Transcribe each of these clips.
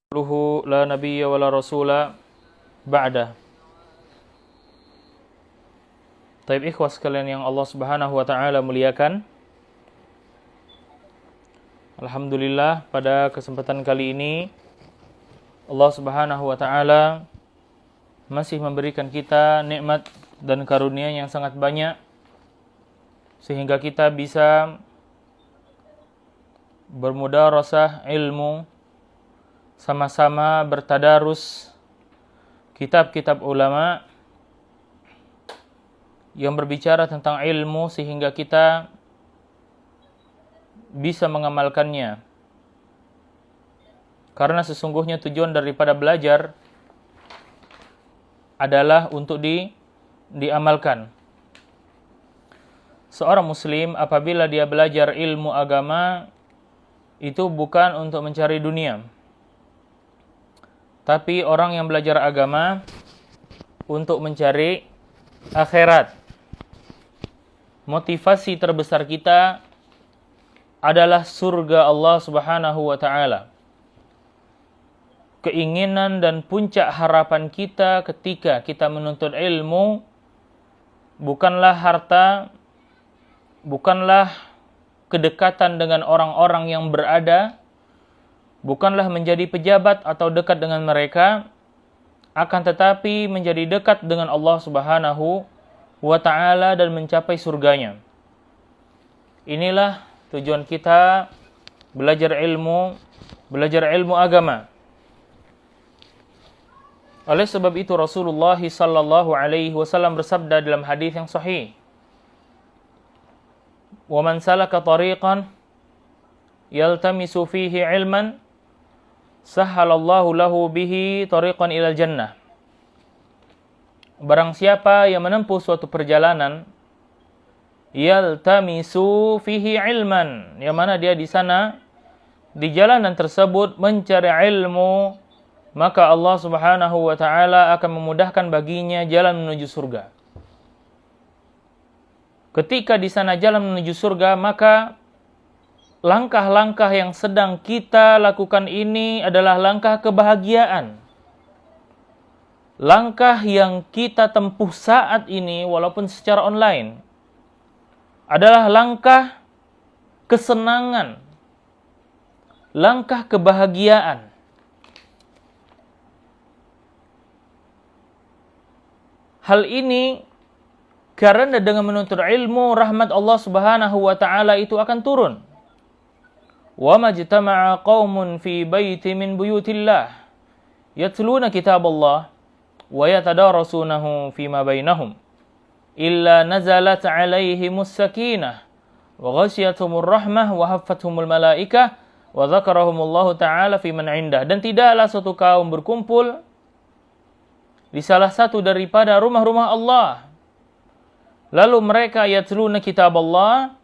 La nabiyya wa la rasula ba'dah. Taib ikhwas sekalian yang Allah Subhanahu wa taala muliakan. Alhamdulillah, pada kesempatan kali ini Allah Subhanahu wa taala masih memberikan kita nikmat dan karunia yang sangat banyak sehingga kita bisa bermudarasah ilmu, sama-sama bertadarus kitab-kitab ulama yang berbicara tentang ilmu sehingga kita bisa mengamalkannya. Karena sesungguhnya tujuan daripada belajar adalah untuk diamalkan. Seorang muslim apabila dia belajar ilmu agama itu bukan untuk mencari dunia. Tapi orang yang belajar agama untuk mencari akhirat. Motivasi terbesar kita adalah surga Allah Subhanahu wa taala. Keinginan dan puncak harapan kita ketika kita menuntut ilmu bukanlah harta, bukanlah kedekatan dengan orang-orang yang berada, bukanlah menjadi pejabat atau dekat dengan mereka, akan tetapi menjadi dekat dengan Allah Subhanahu wa ta'ala dan mencapai surganya. Inilah tujuan kita belajar ilmu agama. Oleh sebab itu Rasulullah sallallahu alaihi wasallam bersabda dalam hadis yang sahih, "Wa man salaka tariqan yaltamisu fihi ilman sahhalallahu lahu bihi tariqan ilal jannah." Barang siapa yang menempuh suatu perjalanan yaltamisu fihi ilman, yang mana dia di sana di jalanan tersebut mencari ilmu, maka Allah Subhanahu wa taala akan memudahkan baginya jalan menuju surga. Ketika di sana jalan menuju surga, maka langkah-langkah yang sedang kita lakukan ini adalah langkah kebahagiaan. Langkah yang kita tempuh saat ini, walaupun secara online, adalah langkah kesenangan, langkah kebahagiaan. Hal ini karena dengan menuntut ilmu, rahmat Allah Subhanahu wa taala itu akan turun. وَمَا اجْتَمَعَ قَوْمٌ فِي بَيْتٍ مِّن بُيُوتِ اللَّهِ يَتْلُونَ كِتَابَ اللَّهِ وَيَتَدَارَسُونَهُ فِيمَا بَيْنَهُمْ إِلَّا نَزَلَتْ عَلَيْهِمُ السَّكِينَةُ وَغَشِيَتْهُمُ الرَّحْمَةُ وَحَفَّتْهُمُ الْمَلَائِكَةُ وَذَكَرَهُمُ اللَّهُ تَعَالَى فِي مَنْ عِنْدَهُ. Dan tidaklah suatu kaum berkumpul di salah satu daripada rumah-rumah Allah, lalu mereka yatluna kitab Allah,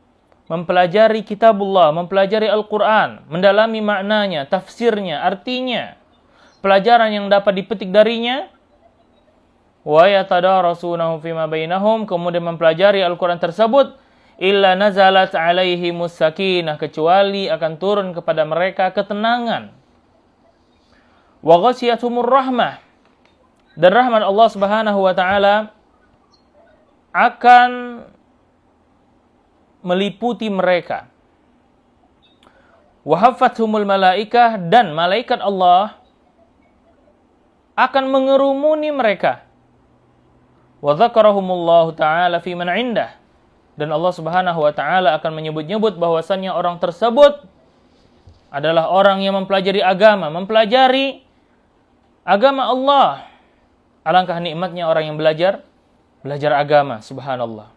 mempelajari kitabullah, mempelajari Al-Quran, mendalami maknanya, tafsirnya, artinya, pelajaran yang dapat dipetik darinya, wa yatadarasunahu fima bainahum, kemudian mempelajari Al-Quran tersebut, illa nazalat alaihimus sakinah, kecuali akan turun kepada mereka ketenangan, wa ghasyiathumur rahmah, dan rahmat Allah Subhanahu wa taala akan meliputi mereka. Wa haffathumul malaikah, dan malaikat Allah akan mengerumuni mereka. Wa dzakarahumullahu ta'ala fi man 'indah, dan Allah Subhanahu wa taala akan menyebut-nyebut bahwasannya orang tersebut adalah orang yang mempelajari agama Allah. Alangkah nikmatnya orang yang belajar agama, subhanallah.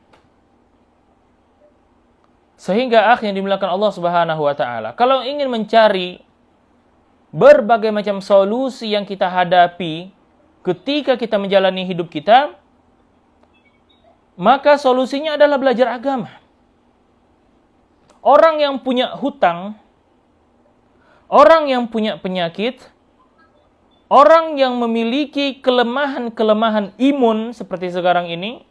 Sehingga yang dimuliakan Allah Subhanahu wa taala, kalau ingin mencari berbagai macam solusi yang kita hadapi ketika kita menjalani hidup kita, maka solusinya adalah belajar agama. Orang yang punya hutang, orang yang punya penyakit, orang yang memiliki kelemahan-kelemahan imun seperti sekarang ini,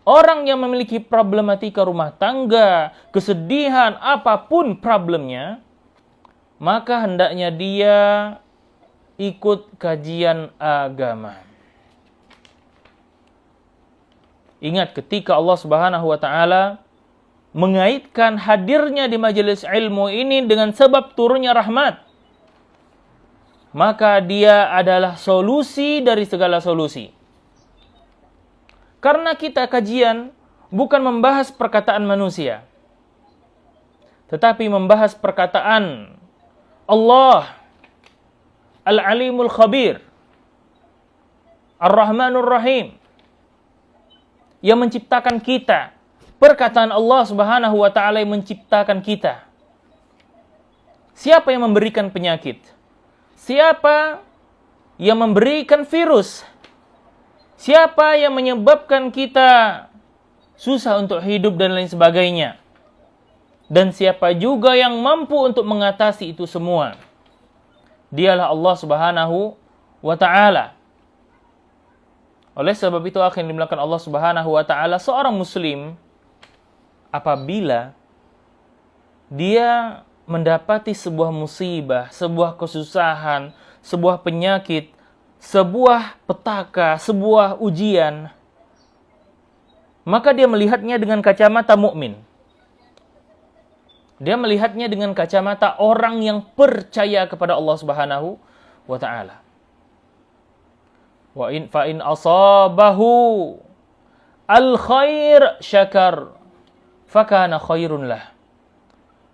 orang yang memiliki problematika rumah tangga, kesedihan, apapun problemnya, maka hendaknya dia ikut kajian agama. Ingat ketika Allah Subhanahu wa taala mengaitkan hadirnya di majelis ilmu ini dengan sebab turunnya rahmat, maka dia adalah solusi dari segala solusi. Karena kita kajian bukan membahas perkataan manusia, tetapi membahas perkataan Allah, Al-Alimul Khabir, Ar-Rahmanur Rahim, yang menciptakan kita. Perkataan Allah Subhanahu wa taala yang menciptakan kita. Siapa yang memberikan penyakit? Siapa yang memberikan virus? Siapa yang menyebabkan kita susah untuk hidup dan lain sebagainya? Dan siapa juga yang mampu untuk mengatasi itu semua? Dialah Allah Subhanahu wa taala. Oleh sebab itu akan dimuliakan Allah Subhanahu wa taala, seorang muslim apabila dia mendapati sebuah musibah, sebuah kesusahan, sebuah penyakit, sebuah petaka, sebuah ujian, maka dia melihatnya dengan kacamata mukmin. Dia melihatnya dengan kacamata orang yang percaya kepada Allah Subhanahu wa taala. Wa in fa in asabahu al khair syakar fakana khairun lah.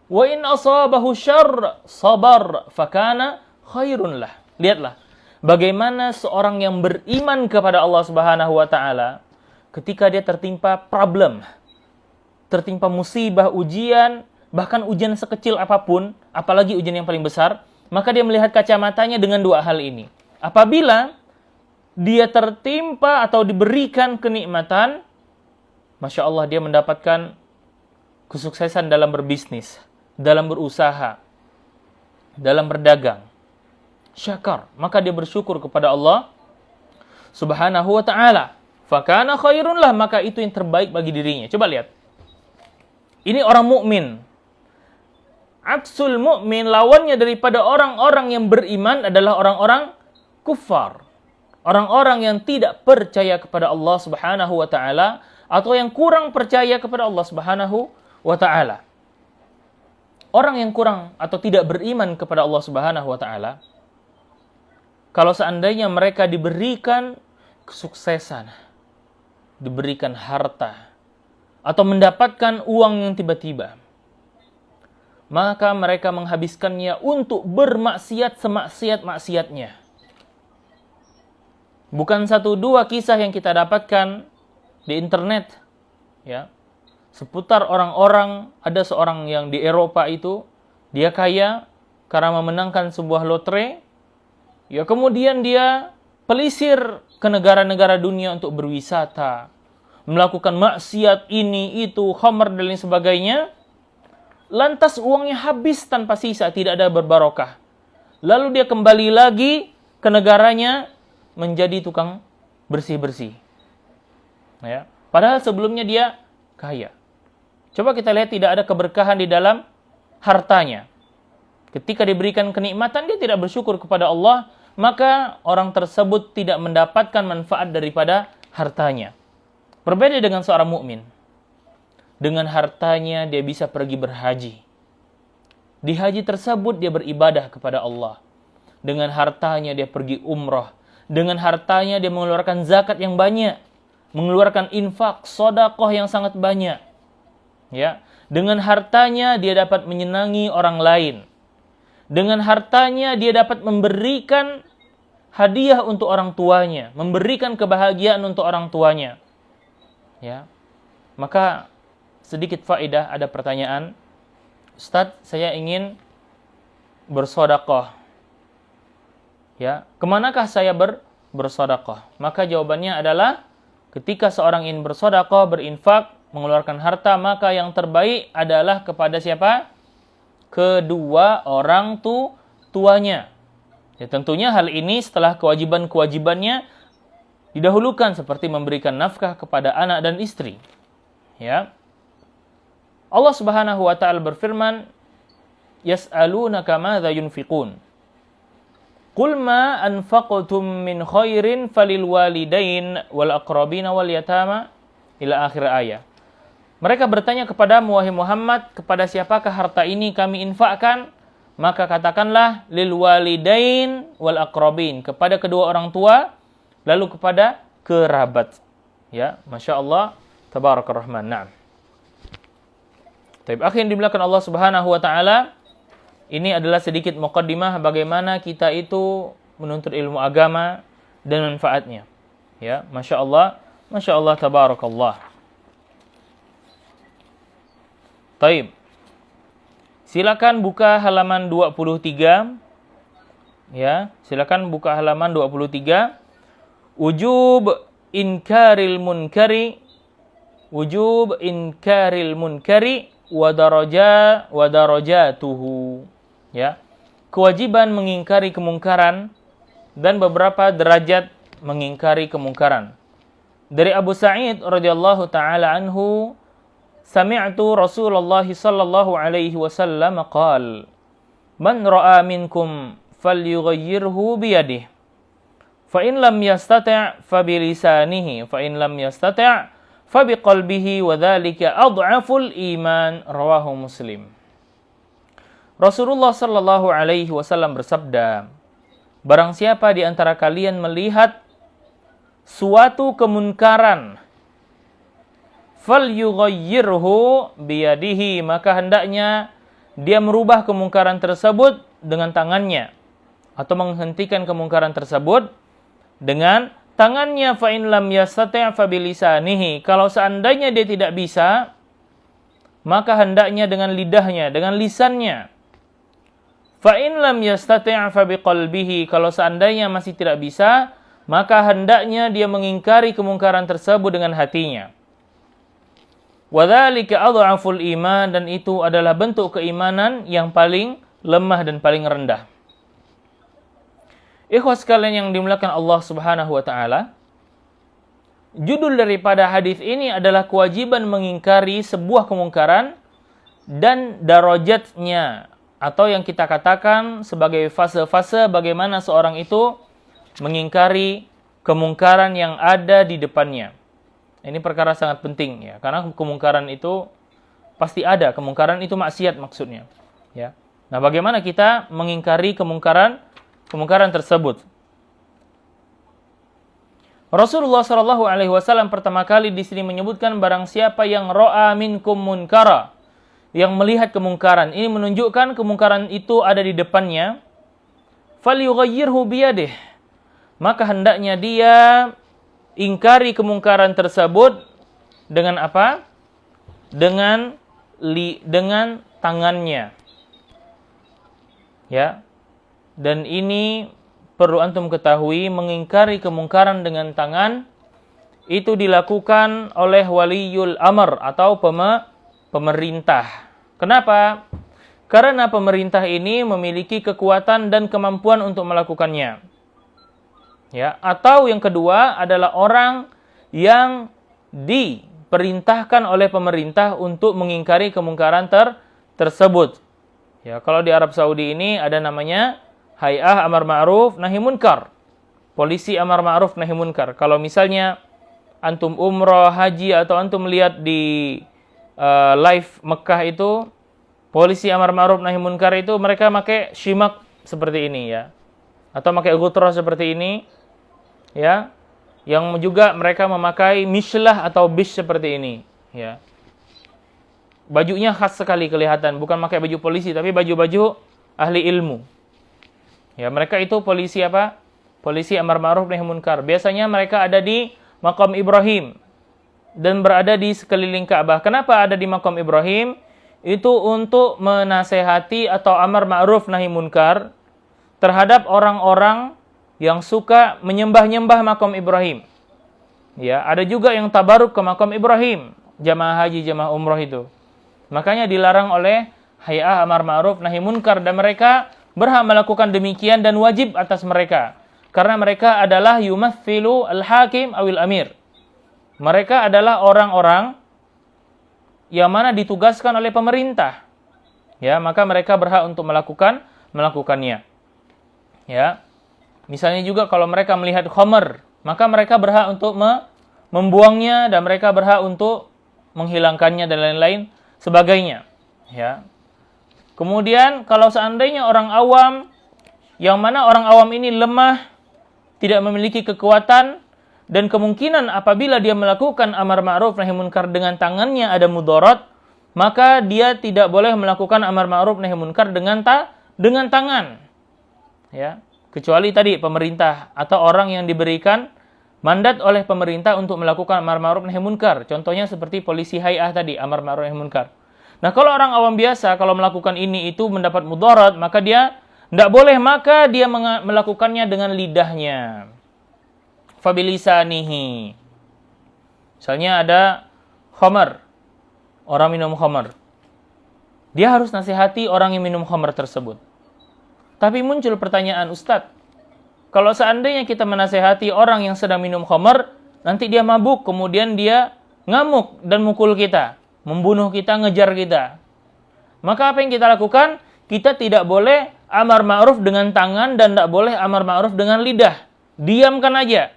Wa in asabahu syarr sabar fakana khairun lah. Lihatlah bagaimana seorang yang beriman kepada Allah Subhanahu wa taala ketika dia tertimpa problem, tertimpa musibah, ujian, bahkan ujian sekecil apapun, apalagi ujian yang paling besar, maka dia melihat kacamatanya dengan dua hal ini. Apabila dia tertimpa atau diberikan kenikmatan, Masya Allah, dia mendapatkan kesuksesan dalam berbisnis, dalam berusaha, dalam berdagang. Syakar, maka dia bersyukur kepada Allah Subhanahu wa ta'ala. Fakana khairun lah, maka itu yang terbaik bagi dirinya. Coba lihat. Ini orang mukmin. Aksul mukmin, lawannya daripada orang-orang yang beriman adalah orang-orang kufar. Orang-orang yang tidak percaya kepada Allah Subhanahu wa taala atau yang kurang percaya kepada Allah Subhanahu wa taala. Orang yang kurang atau tidak beriman kepada Allah Subhanahu wa taala, kalau seandainya mereka diberikan kesuksesan, diberikan harta, atau mendapatkan uang yang tiba-tiba, maka mereka menghabiskannya untuk bermaksiat semaksiat-maksiatnya. Bukan satu dua kisah yang kita dapatkan di internet, ya, seputar orang-orang, ada seorang yang di Eropa itu, dia kaya karena memenangkan sebuah lotre, ya kemudian dia pelisir ke negara-negara dunia untuk berwisata, melakukan maksiat ini, itu, khamar dan lain sebagainya. Lantas uangnya habis tanpa sisa, tidak ada berbarokah. Lalu dia kembali lagi ke negaranya, menjadi tukang bersih-bersih. Ya. Padahal sebelumnya dia kaya. Coba kita lihat, tidak ada keberkahan di dalam hartanya. Ketika diberikan kenikmatan, dia tidak bersyukur kepada Allah, maka orang tersebut tidak mendapatkan manfaat daripada hartanya. Berbeda dengan seorang mukmin. Dengan hartanya dia bisa pergi berhaji. Di haji tersebut dia beribadah kepada Allah. Dengan hartanya dia pergi umrah. Dengan hartanya dia mengeluarkan zakat yang banyak, mengeluarkan infak, sedekah yang sangat banyak. Ya, dengan hartanya dia dapat menyenangi orang lain. Dengan hartanya dia dapat memberikan hadiah untuk orang tuanya, memberikan kebahagiaan untuk orang tuanya. Ya. Maka sedikit faedah, ada pertanyaan. Ustaz, saya ingin bersedekah. Ya, kemanakah saya bersedekah? Maka jawabannya adalah ketika seorang ingin bersedekah, berinfak, mengeluarkan harta, maka yang terbaik adalah kepada siapa? Kedua orang tuanya. Ya, tentunya hal ini setelah kewajiban-kewajibannya didahulukan, seperti memberikan nafkah kepada anak dan istri. Ya. Allah Subhanahu wa taala berfirman, "Yas'alunaka madza yunfiqun." Qul ma anfaqtum min khairin falil walidain wal aqrabina wal yatama ila akhir ayat. Mereka bertanya kepadamu wahai Muhammad, kepada siapakah harta ini kami infakkan? Maka katakanlah lil walidain wal aqrabin, kepada kedua orang tua lalu kepada kerabat. Ya, Masya Allah, Tabarakar Rahman. Naam. Taib, akhirnya dimuliakan Allah Subhanahu wa taala. Ini adalah sedikit muqaddimah bagaimana kita itu menuntut ilmu agama dan manfaatnya. Ya, Masya Allah, Tabarakallah. Taib. Silakan buka halaman 23. Ya, silakan buka halaman 23. Wujub inkaril munkari wa darajatuhu. Ya. Kewajiban mengingkari kemungkaran dan beberapa derajat mengingkari kemungkaran. Dari Abu Sa'id radhiyallahu taala anhu, sami'tu Rasulullah sallallahu alaihi wasallam qaal, "Man ra'a minkum falyughayyirhu biyadihi, fa in lam yastati' fa bilisanihi, fa in lam yastati' fa biqalbihi wa dzalika adhaful iman." Rawahu Muslim. Rasulullah sallallahu alaihi wasallam bersabda, barang siapa di antara kalian melihat suatu kemunkaran, falyughayyirhu biyadihi, maka hendaknya dia merubah kemungkaran tersebut dengan tangannya, atau menghentikan kemungkaran tersebut dengan tangannya. Fa in lam yastati' fa bilisanihi, kalau seandainya dia tidak bisa, maka hendaknya dengan lidahnya, dengan lisannya. Fa in lam yastati' fa biqalbihi, kalau seandainya masih tidak bisa, maka hendaknya dia mengingkari kemungkaran tersebut dengan hatinya. Wa dzalika adhaful iman, dan itu adalah bentuk keimanan yang paling lemah dan paling rendah. Ikhwas sekalian yang dimuliakan Allah Subhanahu wa taala, judul daripada hadis ini adalah kewajiban mengingkari sebuah kemungkaran dan darajatnya, atau yang kita katakan sebagai fase-fase bagaimana seorang itu mengingkari kemungkaran yang ada di depannya. Ini perkara sangat penting, ya, karena kemungkaran itu pasti ada. Kemungkaran itu maksiat maksudnya, ya. Nah, bagaimana kita mengingkari kemungkaran tersebut? Rasulullah Shallallahu Alaihi Wasallam pertama kali di sini menyebutkan barang siapa yang ro'a minkum munkara, yang melihat kemungkaran. Ini menunjukkan kemungkaran itu ada di depannya. Falyughayyirhu biyadihi, maka hendaknya dia ingkari kemungkaran tersebut dengan apa? Dengan tangannya. Ya. Dan ini perlu antum ketahui, mengingkari kemungkaran dengan tangan itu dilakukan oleh waliyul amr atau pemerintah. Kenapa? Karena pemerintah ini memiliki kekuatan dan kemampuan untuk melakukannya. Ya, atau yang kedua adalah orang yang diperintahkan oleh pemerintah untuk mengingkari kemungkaran tersebut. Ya, kalau di Arab Saudi ini ada namanya Hay'ah Amar Ma'ruf Nahi Munkar. Polisi Amar Ma'ruf Nahi Munkar. Kalau misalnya antum umroh, haji, atau antum lihat di live Mekah itu, polisi Amar Ma'ruf Nahi Munkar itu mereka pakai shimak seperti ini, ya. Atau pakai gutrah seperti ini, ya. Yang juga mereka memakai mishlah atau bish seperti ini, ya. Bajunya khas sekali kelihatan, bukan pakai baju polisi tapi baju-baju ahli ilmu. Ya, mereka itu polisi apa? Polisi Amar Ma'ruf Nahi Munkar. Biasanya mereka ada di Maqam Ibrahim dan berada di sekeliling Ka'bah. Kenapa ada di Maqam Ibrahim? Itu untuk menasehati atau Amar Ma'ruf Nahi Munkar terhadap orang-orang yang suka menyembah-nyembah Maqam Ibrahim. Ya, ada juga yang tabaruk ke Maqam Ibrahim, jamaah haji, jamaah umroh itu. Makanya dilarang oleh Hay'ah Amar Ma'ruf Nahi Munkar, dan mereka berhak melakukan demikian dan wajib atas mereka. Karena mereka adalah yumathilu al-hakim awil amir. Mereka adalah orang-orang yang mana ditugaskan oleh pemerintah. Ya, maka mereka berhak untuk melakukannya. Ya. Misalnya juga kalau mereka melihat khamar, maka mereka berhak untuk membuangnya dan mereka berhak untuk menghilangkannya dan lain-lain sebagainya. Ya. Kemudian kalau seandainya orang awam, yang mana orang awam ini lemah, tidak memiliki kekuatan, dan kemungkinan apabila dia melakukan amar ma'ruf nahi munkar dengan tangannya ada mudarat, maka dia tidak boleh melakukan amar ma'ruf nahi munkar dengan tangan. Ya, kecuali tadi pemerintah atau orang yang diberikan mandat oleh pemerintah untuk melakukan amar ma'ruf nahi munkar. Contohnya seperti polisi hay'ah tadi, amar ma'ruf nahi munkar. Nah, kalau orang awam biasa kalau melakukan ini itu mendapat mudarat, maka dia tidak boleh, maka dia melakukannya dengan lidahnya. Fabilisanihi. Misalnya ada khamar, orang minum khamar. Dia harus nasihati orang yang minum khamar tersebut. Tapi muncul pertanyaan, Ustadz, kalau seandainya kita menasihati orang yang sedang minum khamar, nanti dia mabuk, kemudian dia ngamuk dan mukul kita, membunuh kita, ngejar kita. Maka apa yang kita lakukan? Kita tidak boleh amar ma'ruf dengan tangan dan tidak boleh amar ma'ruf dengan lidah. Diamkan aja.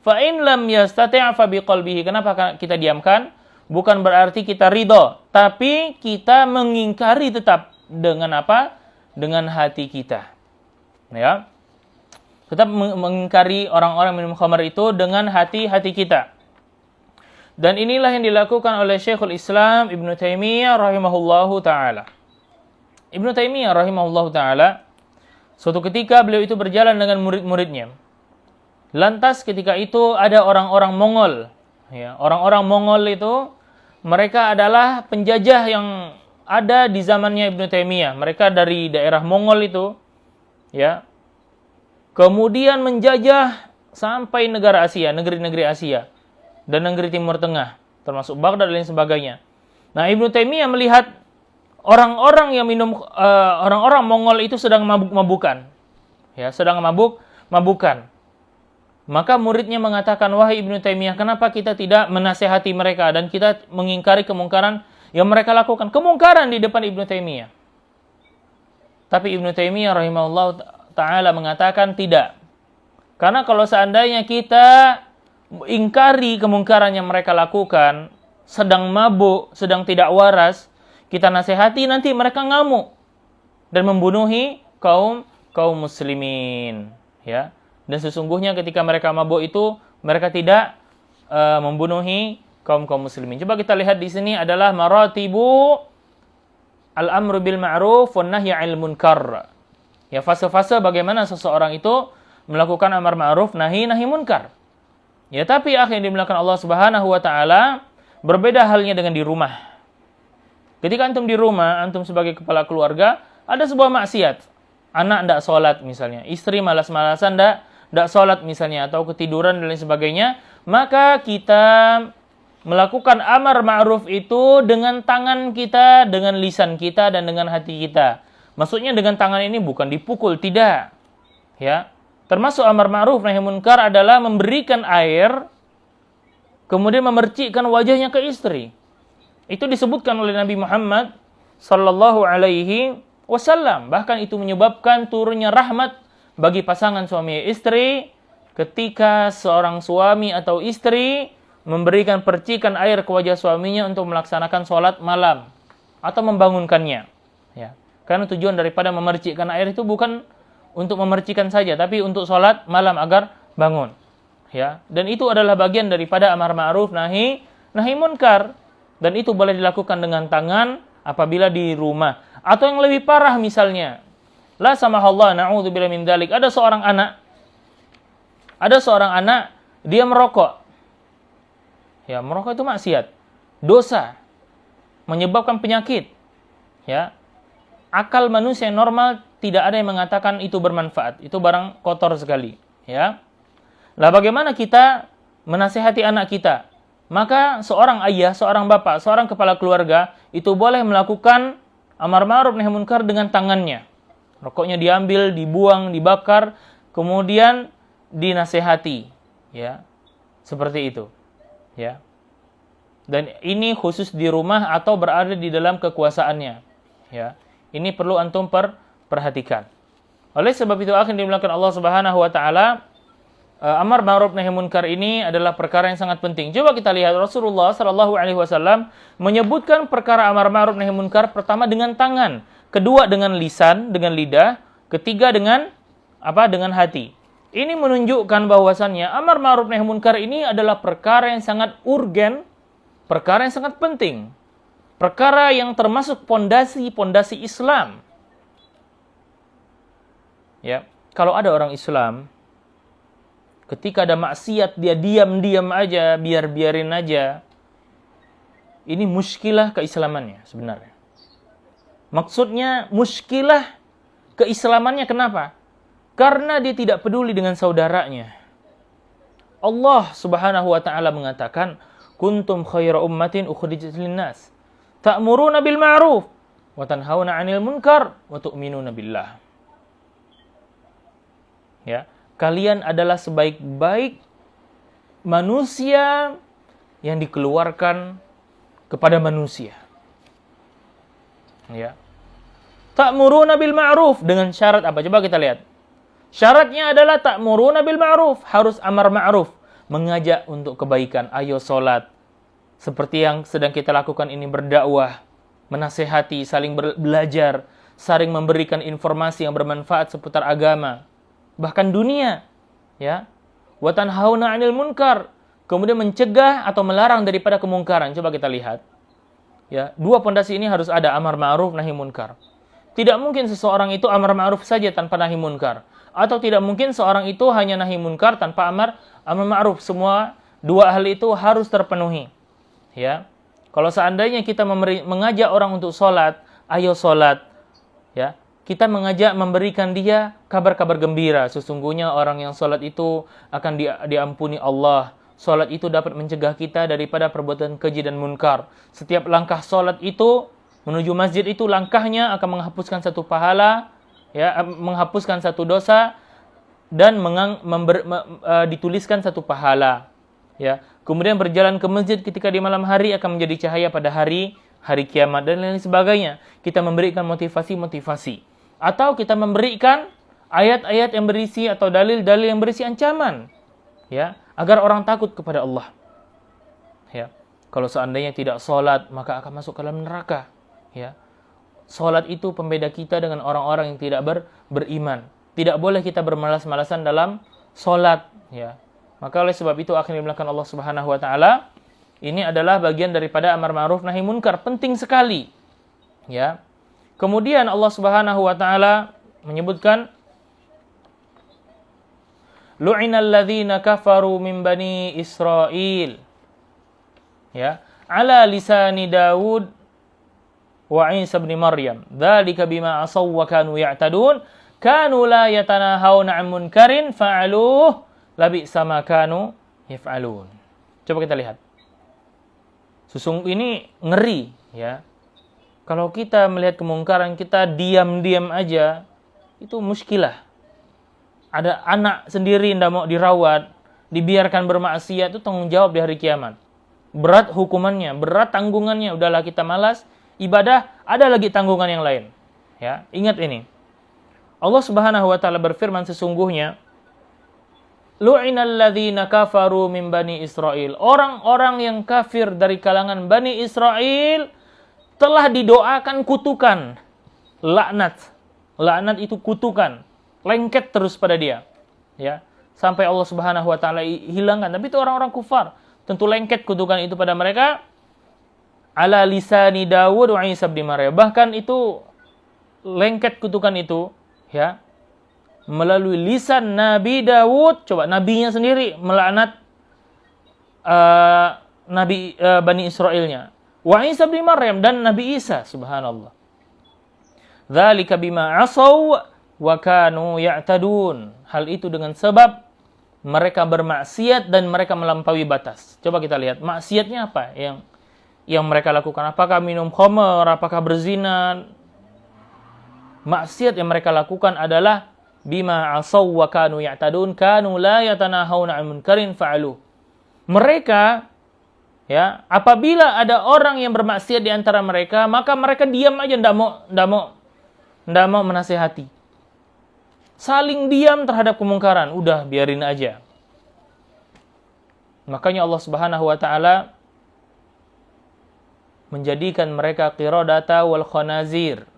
Fa in lam yastati' fa biqalbihi. Kenapa kita diamkan? Bukan berarti kita ridho, tapi kita mengingkari tetap dengan apa? Dengan hati kita. Ya. Tetap mengingkari orang-orang minum khamar itu dengan hati-hati kita. Dan inilah yang dilakukan oleh Syekhul Islam Ibnu Taimiyah rahimahullahu taala. Ibnu Taimiyah rahimahullahu taala, suatu ketika beliau itu berjalan dengan murid-muridnya. Lantas ketika itu ada orang-orang Mongol. Ya, orang-orang Mongol itu mereka adalah penjajah yang ada di zamannya Ibnu Taimiyah. Mereka dari daerah Mongol itu, ya. Kemudian menjajah sampai negara Asia, negeri-negeri Asia dan negeri Timur Tengah, termasuk Baghdad dan lain sebagainya. Nah, Ibnu Taimiyah melihat orang-orang yang orang-orang Mongol itu sedang mabuk-mabukan. Ya, sedang mabuk-mabukan. Maka muridnya mengatakan, "Wahai Ibnu Taimiyah, kenapa kita tidak menasihati mereka dan kita mengingkari kemungkaran yang mereka lakukan?" Kemungkaran di depan Ibnu Taimiyah. Tapi Ibnu Taimiyah rahimahullah ta'ala mengatakan tidak. Karena kalau seandainya kita ingkari kemungkaran yang mereka lakukan, sedang mabuk, sedang tidak waras, kita nasihati, nanti mereka ngamuk dan membunuhi kaum muslimin. Ya. Dan sesungguhnya ketika mereka mabuk itu, mereka tidak membunuhi kaum muslimin. Coba kita lihat di sini adalah maratibu al-amru bil ma'ruf wan nahyi 'anil munkar. Ya, fase-fase bagaimana seseorang itu melakukan amar ma'ruf nahi munkar. Ya, tapi yang dimuliakan Allah Subhanahu wa taala, berbeda halnya dengan di rumah. Ketika antum di rumah, antum sebagai kepala keluarga, ada sebuah maksiat. Anak tidak sholat misalnya, istri malas-malasan tidak sholat misalnya, atau ketiduran dan lain sebagainya, maka kita melakukan amar ma'ruf itu dengan tangan kita, dengan lisan kita, dan dengan hati kita. Maksudnya dengan tangan ini bukan dipukul, tidak. Ya. Termasuk amar ma'ruf nahi munkar adalah memberikan air, kemudian memercikkan wajahnya ke istri. Itu disebutkan oleh Nabi Muhammad sallallahu alaihi wasallam. Bahkan itu menyebabkan turunnya rahmat bagi pasangan suami istri ketika seorang suami atau istri memberikan percikan air ke wajah suaminya untuk melaksanakan sholat malam atau membangunkannya. Ya. Karena tujuan daripada memercikkan air itu bukan untuk memercikkan saja, tapi untuk sholat malam agar bangun. Ya. Dan itu adalah bagian daripada amar ma'ruf nahi munkar. Dan itu boleh dilakukan dengan tangan apabila di rumah. Atau yang lebih parah misalnya, la samahallah na'udzubillah min dzalik, ada seorang anak dia merokok. Ya, merokok itu maksiat, dosa, menyebabkan penyakit. Ya. Akal manusia yang normal tidak ada yang mengatakan itu bermanfaat, itu barang kotor sekali, ya. Lah bagaimana kita menasihati anak kita? Maka seorang ayah, seorang bapak, seorang kepala keluarga itu boleh melakukan amar ma'ruf nahi munkar dengan tangannya. Rokoknya diambil, dibuang, dibakar, kemudian dinasihati, ya. Seperti itu. Ya. Dan ini khusus di rumah atau berada di dalam kekuasaannya. Ya. Ini perlu antum perhatikan. Oleh sebab itu akan dimuliakan Allah Subhanahu wa taala, amar ma'ruf nahi munkar ini adalah perkara yang sangat penting. Coba kita lihat Rasulullah sallallahu alaihi wasallam menyebutkan perkara amar ma'ruf nahi munkar pertama dengan tangan, kedua dengan lisan, dengan lidah, ketiga dengan dengan hati. Ini menunjukkan bahwasannya amar ma'ruf nahi munkar ini adalah perkara yang sangat urgen, perkara yang sangat penting. Perkara yang termasuk pondasi Islam. Ya, kalau ada orang Islam ketika ada maksiat, dia diam-diam aja, biarin aja. Ini muskilah keislamannya sebenarnya. Maksudnya muskilah keislamannya kenapa? Karena dia tidak peduli dengan saudaranya. Allah Subhanahu wa taala mengatakan, "Kuntum khaira ummatin ukhrijat lin-nas, ta'muruna bil ma'ruf wa tanhauna 'anil munkar wa tu'minuna billah." Ya. Kalian adalah sebaik-baik manusia yang dikeluarkan kepada manusia. Ya. Ta'muruna bil ma'ruf dengan syarat apa? Coba kita lihat. Syaratnya adalah ta'muruna bil ma'ruf, harus amar ma'ruf, mengajak untuk kebaikan. Ayo salat. Seperti yang sedang kita lakukan ini, berdakwah, menasehati, saling belajar, saling memberikan informasi yang bermanfaat seputar agama. Bahkan dunia, ya. Wa tanhauna 'anil munkar, kemudian mencegah atau melarang daripada kemungkaran. Coba kita lihat. Ya, dua pondasi ini harus ada, amar ma'ruf nahi munkar. Tidak mungkin seseorang itu amar ma'ruf saja tanpa nahi munkar, atau tidak mungkin seorang itu hanya nahi munkar tanpa amar ma'ruf. Semua dua hal itu harus terpenuhi. Ya. Kalau seandainya kita mengajak orang untuk salat, ayo salat, ya. Kita mengajak, memberikan dia kabar-kabar gembira. Sesungguhnya orang yang salat itu akan diampuni Allah. Salat itu dapat mencegah kita daripada perbuatan keji dan munkar. Setiap langkah salat itu menuju masjid itu, langkahnya akan menghapuskan satu pahala, ya, menghapuskan satu dosa, dan dituliskan satu pahala. Ya. Kemudian berjalan ke masjid ketika di malam hari akan menjadi cahaya pada hari kiamat dan lain sebagainya. Kita memberikan motivasi. Atau kita memberikan ayat-ayat yang berisi atau dalil-dalil yang berisi ancaman, ya, agar orang takut kepada Allah. Ya. Kalau seandainya tidak salat, maka akan masuk ke dalam neraka, ya. Salat itu pembeda kita dengan orang-orang yang tidak beriman. Tidak boleh kita bermalas-malasan dalam salat, ya. Maka oleh sebab itu akan dimuliakan Allah Subhanahu wa taala, ini adalah bagian daripada amar ma'ruf nahi munkar, penting sekali. Ya. Kemudian Allah Subhanahu wa taala menyebutkan, lu'inal ladzina kafaru min bani Israil, ya, ala lisani Daud wa Isa bin Maryam, dzalika bima asaw wa kanu ya'tadun, kanu la yatanahawna 'an munkarin fa'aluhu labi'sa ma kanu yaf'alun. Coba kita lihat. Sesungguhnya ini ngeri, ya. Kalau kita melihat kemungkaran, kita diam-diam aja, itu muskilah. Ada anak sendiri yang tidak mau dirawat, dibiarkan bermaksiat, itu tanggung jawab di hari kiamat. Berat hukumannya, berat tanggungannya. Udahlah kita malas ibadah, ada lagi tanggungan yang lain. Ya, ingat ini. Allah Subhanahu wa taala berfirman, sesungguhnya lu'inal ladzina kafaru min bani Israil. Orang-orang yang kafir dari kalangan Bani Israel telah didoakan kutukan, laknat. Laknat itu kutukan, lengket terus pada dia, ya, sampai Allah Subhanahu wa taala hilangkan. Tapi itu orang-orang kufar, tentu lengket kutukan itu pada mereka. Ala lisani Daud wa Isa bin Maryam. Bahkan itu lengket kutukan itu, ya, melalui lisan Nabi Daud. Coba nabinya sendiri melaknat Bani Israilnya. Wa Isa bin Maryam, dan Nabi Isa, subhanallah. Dzalika bima asaw wa kanu ya'tadun. Hal itu dengan sebab mereka bermaksiat dan mereka melampaui batas. Coba kita lihat maksiatnya apa yang mereka lakukan. Apakah minum khamr, apakah berzina? Maksiat yang mereka lakukan adalah bima asaw wa kanu ya'tadun, kanu la yatanahawna 'an munkarin fa'alu. Mereka, ya, apabila ada orang yang bermaksiat di antara mereka, maka mereka diam aja, ndak mau menasihati. saling diam terhadap kemungkaran, udah biarin aja. Makanya Allah Subhanahu wa taala menjadikan mereka qiradata wal khanazir.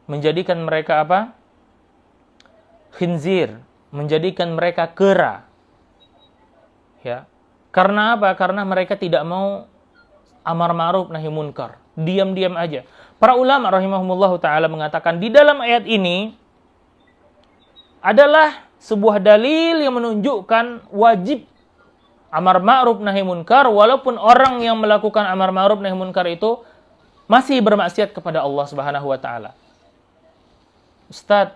Menjadikan mereka apa? Khinzir, menjadikan mereka kera. Ya. Karena apa? Karena mereka tidak mau amar ma'ruf nahi munkar. Diam-diam aja. Para ulama rahimahumullah taala mengatakan di dalam ayat ini adalah sebuah dalil yang menunjukkan wajib amar ma'ruf nahi munkar, walaupun orang yang melakukan amar ma'ruf nahi munkar itu masih bermaksiat kepada Allah Subhanahu wa taala. Ustaz,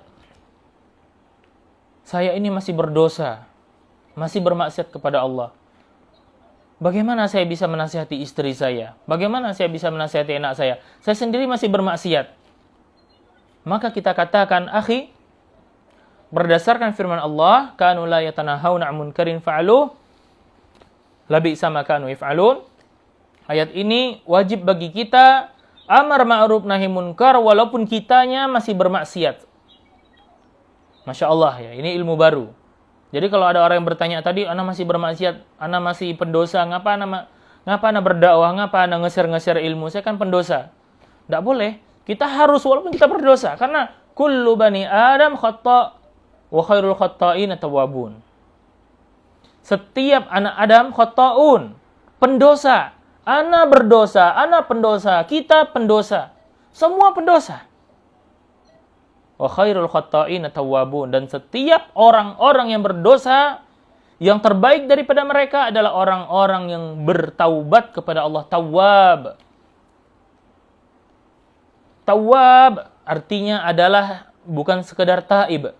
saya ini masih berdosa, masih bermaksiat kepada Allah. Bagaimana saya bisa menasihati istri saya? Bagaimana saya bisa menasihati anak saya? Saya sendiri masih bermaksiat. Maka kita katakan, akhi, berdasarkan firman Allah, kanu la yatanahawna 'an munkarin fa'aluh labi'sa ma kanu yaf'alun. Ayat ini wajib bagi kita amar ma'ruf nahi munkar walaupun kitanya masih bermaksiat. Masya Allah ya, ini ilmu baru. Jadi kalau ada orang yang bertanya tadi, ana masih bermaksiat, ana masih pendosa, ngapa ana berdakwah, ngapa ana nge-share ilmu, saya kan pendosa. Tidak boleh. Kita harus walaupun kita berdosa, karena kullu bani Adam khata' wa khairul khata'in at-tawwabun. Setiap anak Adam khata'un, pendosa. Ana berdosa, ana pendosa, kita pendosa. Semua pendosa. Wa khairul khata'in at-tawwabun, dan setiap orang-orang yang berdosa, yang terbaik daripada mereka adalah orang-orang yang bertaubat kepada Allah. Tawwab. Tawwab artinya adalah bukan sekedar taib.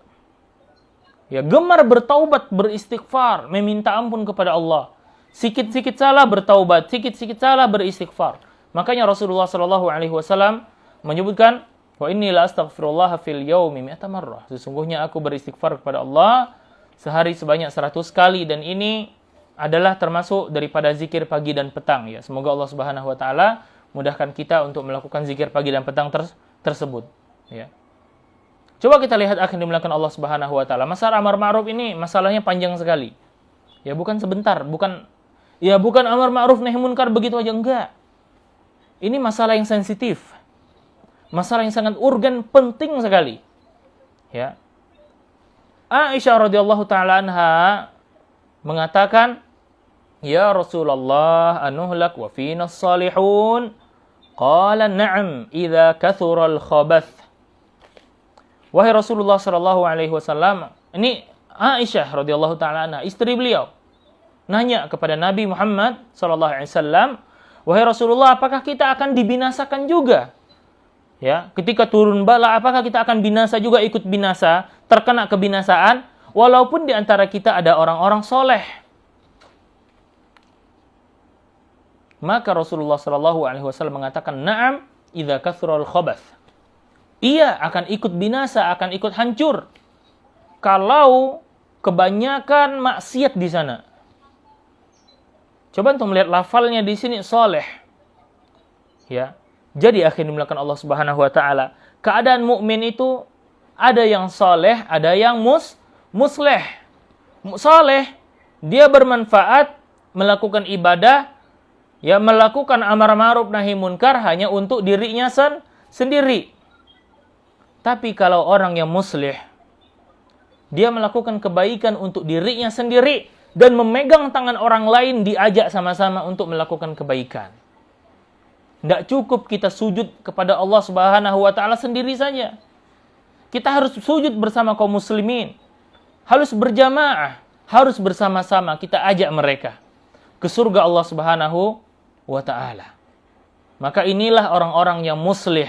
Ya, gemar bertaubat, beristighfar, meminta ampun kepada Allah. Sikit-sikit salah bertaubat, sikit-sikit salah beristighfar. Makanya Rasulullah SAW menyebutkan, wa inni la astaghfirullah fil yaumi mi'ata marrah. Sesungguhnya aku beristighfar kepada Allah sehari sebanyak 100 kali, dan ini adalah termasuk daripada zikir pagi dan petang ya. Semoga Allah Subhanahu wa taala mudahkan kita untuk melakukan zikir pagi dan petang tersebut ya. Coba kita lihat akan dimuliakan Allah Subhanahu wa taala. Masalah amar ma'ruf ini masalahnya panjang sekali. Ya bukan sebentar, bukan amar ma'ruf nahi munkar begitu aja, enggak. Ini masalah yang sensitif. Masalah yang sangat urgen, penting sekali. Ya. Aisyah radhiyallahu taala anha mengatakan, "Ya Rasulullah, anuhlak wa fina salihun?" Qala, "Na'am, idza kathura al-khabath." Wahai Rasulullah sallallahu alaihi wasallam, ini Aisyah radhiyallahu taala anha, istri beliau, nanya kepada Nabi Muhammad sallallahu alaihi wasallam, "Wahai Rasulullah, apakah kita akan dibinasakan juga?" Ya, ketika turun bala, apakah kita akan binasa juga, ikut binasa, terkena kebinasaan, walaupun di antara kita ada orang-orang soleh? Maka Rasulullah Shallallahu Alaihi Wasallam mengatakan, "Na'am, idza kathural khabath." Ia akan ikut binasa, akan ikut hancur kalau kebanyakan maksiat di sana. Coba untuk melihat lafalnya di sini, soleh. Ya. Jadi akhirnya dimulakan Allah Subhanahu wa taala, keadaan mukmin itu ada yang soleh, ada yang musleh. Soleh, dia bermanfaat, melakukan ibadah, ya melakukan amar ma'ruf nahi munkar hanya untuk dirinya sendiri. Tapi kalau orang yang musleh, dia melakukan kebaikan untuk dirinya sendiri dan memegang tangan orang lain, diajak sama-sama untuk melakukan kebaikan. Tidak cukup kita sujud kepada Allah Subhanahu wa taala sendiri saja. Kita harus sujud bersama kaum muslimin. Harus berjamaah, harus bersama-sama kita ajak mereka ke surga Allah Subhanahu wa taala. Maka inilah orang-orang yang muslih.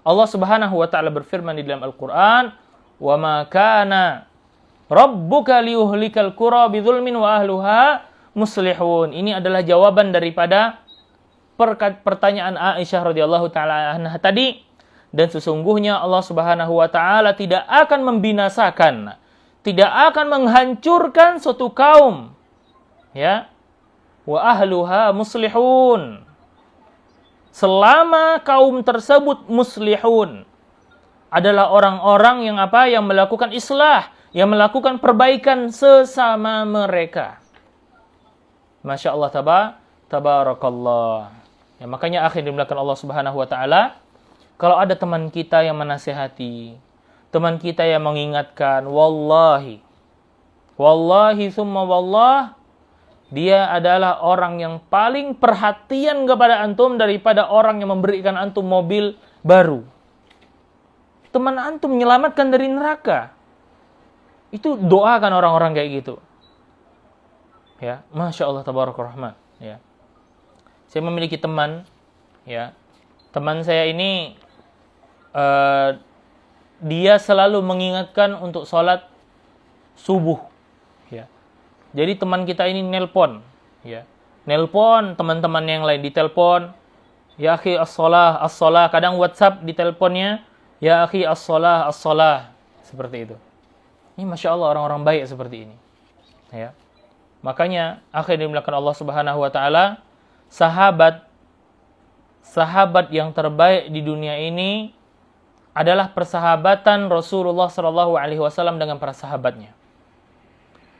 Allah Subhanahu wa taala berfirman di dalam Al-Qur'an, "Wa ma kana rabbuka liyuhlikal qura bidzulmin wa ahluha muslihun." Ini adalah jawaban daripada pertanyaan Aisyah radhiyallahu taala anha tadi, dan sesungguhnya Allah Subhanahu wa taala tidak akan membinasakan, tidak akan menghancurkan suatu kaum, ya, wa ahluha muslihun, selama kaum tersebut muslihun. adalah orang-orang yang apa? Yang melakukan islah, yang melakukan perbaikan sesama mereka. Masya Allah, tabarakallah. Ya, makanya akhirnya dimuliakan Allah Subhanahu wa taala, kalau ada teman kita yang menasihati, teman kita yang mengingatkan, wallahi summa wallah, dia adalah orang yang paling perhatian kepada antum daripada orang yang memberikan antum mobil baru. Teman antum menyelamatkan dari neraka. Itu doakan orang-orang kayak gitu. Ya, Masya Allah, tabarakallah rahman. Ya. Saya memiliki teman, ya. Teman saya ini dia selalu mengingatkan untuk sholat subuh. Ya. Jadi teman kita ini nelpon, ya. Nelpon teman-teman yang lain, ditelepon, ya akhi as-shalah, as-shalah. Kadang WhatsApp diteleponnya, ya akhi as-shalah, as-shalah. Seperti itu. Ini Masya Allah orang-orang baik seperti ini. Ya. Makanya akhirnya dimuliakan Allah Subhanahu wa taala, sahabat yang terbaik di dunia ini adalah persahabatan Rasulullah sallallahu alaihi wasallam dengan para sahabatnya.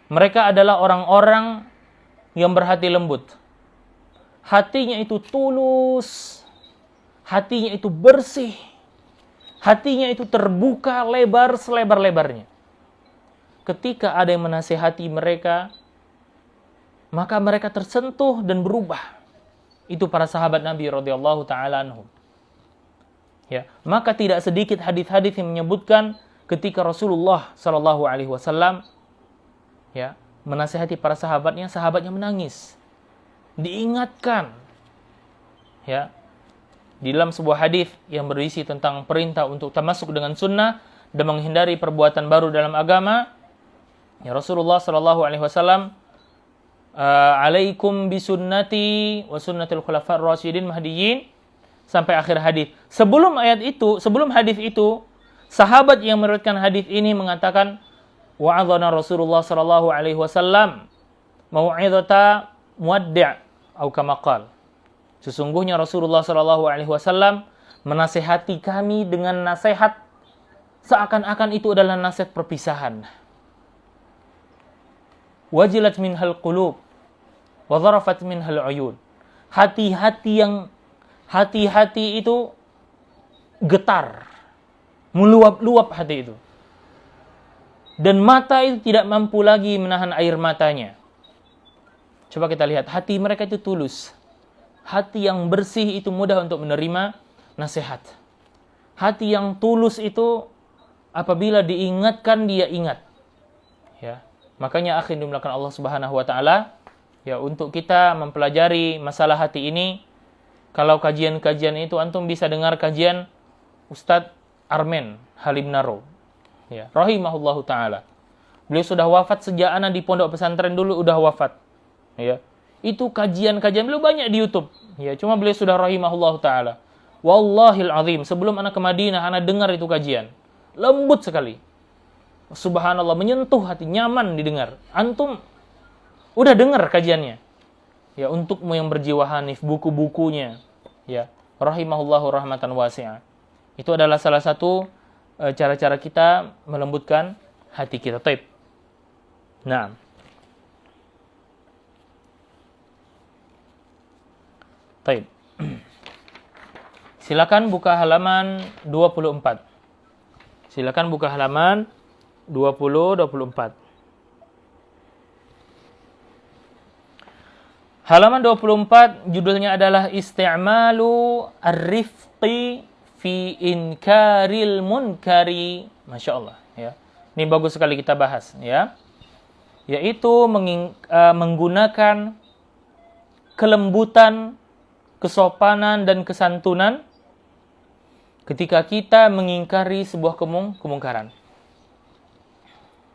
Mereka adalah orang-orang yang berhati lembut. Hatinya itu tulus, hatinya itu bersih, hatinya itu terbuka lebar selebar-lebarnya. Ketika ada yang menasihati mereka, maka mereka tersentuh dan berubah. Itu para sahabat Nabi radhiyallahu taala anhum. Ya, maka tidak sedikit hadis-hadis yang menyebutkan ketika Rasulullah sallallahu alaihi wasallam ya, menasihati para sahabatnya menangis. Diingatkan. Ya. Di dalam sebuah hadis yang berisi tentang perintah untuk tamasuk dengan sunnah dan menghindari perbuatan baru dalam agama, ya Rasulullah sallallahu alaihi wasallam, alaikum bisunnati wa sunnatil khulafa'ir rasyidin mahdiyyin, sampai akhir hadis. Sebelum hadis itu, sahabat yang meriwayatkan hadis ini mengatakan, wa'adhana Rasulullah sallallahu alaihi wasallam mau'izata muwaddi' atau kama qala. Sesungguhnya Rasulullah sallallahu alaihi wasallam menasihati kami dengan nasihat seakan-akan itu adalah nasihat perpisahan. Wajilat minhal qulub wa dharafat minhal uyun. Hati-hati itu getar, meluap-luap hati itu. Dan mata itu tidak mampu lagi menahan air matanya. Coba kita lihat, hati mereka itu tulus. Hati yang bersih itu mudah untuk menerima nasihat. Hati yang tulus itu apabila diingatkan dia ingat. Ya. Makanya akhirnya dimulakan Allah Subhanahu wa taala, ya, untuk kita mempelajari masalah hati ini. Kalau kajian-kajian itu antum bisa dengar kajian Ustadz Armen Halim Naro, ya, rahimahullahu taala. Beliau sudah wafat sejak anak di pondok pesantren dulu udah wafat. Ya. Itu kajian-kajian beliau banyak di YouTube. Ya, cuma beliau sudah rahimahullahu taala. Wallahil azim, sebelum anak ke Madinah anak dengar itu kajian. Lembut sekali. Subhanallah, menyentuh hati, nyaman didengar. Antum udah dengar kajiannya. Ya, untukmu yang berjiwa hanif, buku-bukunya, ya, rahimahullahu rahmatan wasi'ah. Itu adalah salah satu cara-cara kita melembutkan hati kita. Taib. Nah. Taib. Silakan buka halaman 24. Silakan buka halaman 24. Halaman 24 judulnya adalah Isti'malu ar-rifqi fi inkaril munkari. Masya Allah, ya. Ini bagus sekali kita bahas, ya. Yaitu menggunakan kelembutan, kesopanan dan kesantunan ketika kita mengingkari sebuah kemungkaran.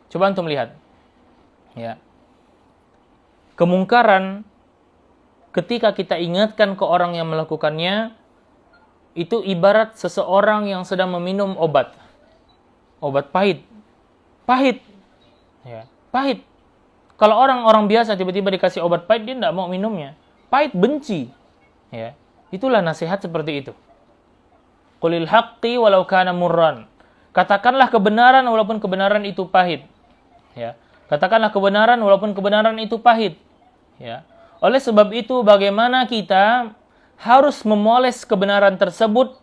Coba antum lihat. Ya. Kemungkaran ketika kita ingatkan ke orang yang melakukannya, itu ibarat seseorang yang sedang meminum obat. Obat pahit. Pahit. Ya, pahit. Kalau orang-orang biasa tiba-tiba dikasih obat pahit, dia tidak mau minumnya. Pahit, benci. Ya. Itulah nasihat seperti itu. Qulil haqqi walau kana murran. Katakanlah kebenaran walaupun kebenaran itu pahit. Ya. Katakanlah kebenaran walaupun kebenaran itu pahit. Ya. Oleh sebab itu, bagaimana kita harus memoles kebenaran tersebut